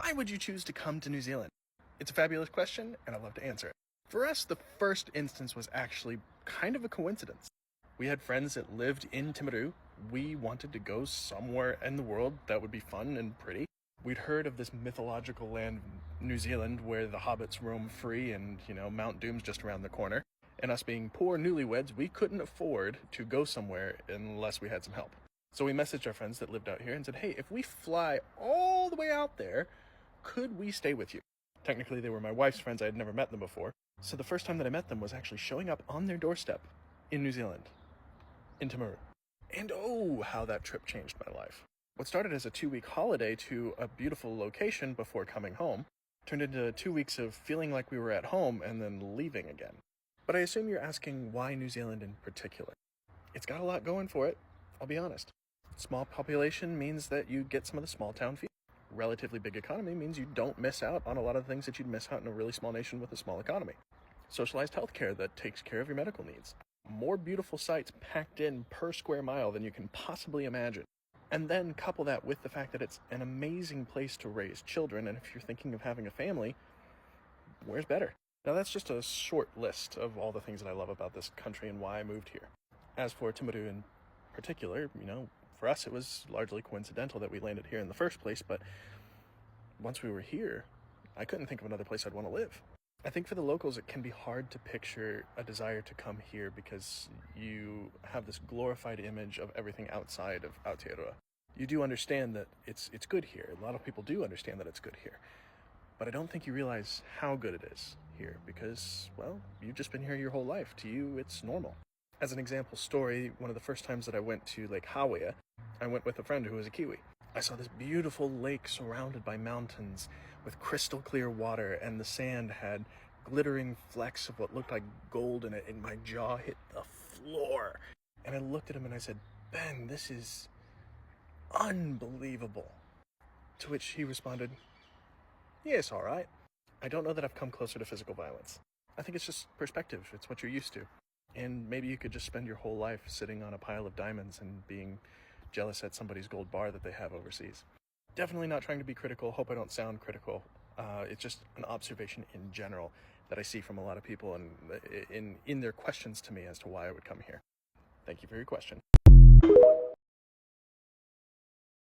Why would you choose to come to New Zealand? It's a fabulous question, and I'd love to answer it. For us, the first instance was actually kind of a coincidence. We had friends that lived in Timaru. We wanted to go somewhere in the world that would be fun and pretty. We'd heard of this mythological land, New Zealand, where the hobbits roam free and, Mount Doom's just around the corner. And us being poor newlyweds, we couldn't afford to go somewhere unless we had some help. So we messaged our friends that lived out here and said, hey, if we fly all the way out there, could we stay with you? Technically, they were my wife's friends. I had never met them before. So the first time that I met them was actually showing up on their doorstep in New Zealand, in Timaru. And oh, how that trip changed my life. What started as a 2-week holiday to a beautiful location before coming home turned into 2 weeks of feeling like we were at home and then leaving again. But I assume you're asking why New Zealand in particular. It's got a lot going for it, I'll be honest. Small population means that you get some of the small town feel. Relatively big economy means you don't miss out on a lot of things that you'd miss out in a really small nation with a small economy. Socialized healthcare that takes care of your medical needs. More beautiful sites packed in per square mile than you can possibly imagine. And then couple that with the fact that it's an amazing place to raise children, and if you're thinking of having a family, where's better? Now that's just a short list of all the things that I love about this country and why I moved here. As for Timaru in particular, for us it was largely coincidental that we landed here in the first place, but once we were here, I couldn't think of another place I'd want to live. I think for the locals it can be hard to picture a desire to come here because you have this glorified image of everything outside of Aotearoa. You do understand that it's good here. A lot of people do understand that it's good here. But I don't think you realize how good it is here because, well, you've just been here your whole life. To you, it's normal. As an example story, one of the first times that I went to Lake Hawea, I went with a friend who was a Kiwi. I saw this beautiful lake surrounded by mountains with crystal clear water, and the sand had glittering flecks of what looked like gold in it, and my jaw hit the floor. And I looked at him and I said, Ben, this is unbelievable. To which he responded, yeah, it's all right. I don't know that I've come closer to physical violence. I think it's just perspective. It's what you're used to. And maybe you could just spend your whole life sitting on a pile of diamonds and being jealous at somebody's gold bar that they have overseas. Definitely not trying to be critical. Hope I don't sound critical. It's just an observation in general that I see from a lot of people and in their questions to me as to why I would come here. Thank you for your question.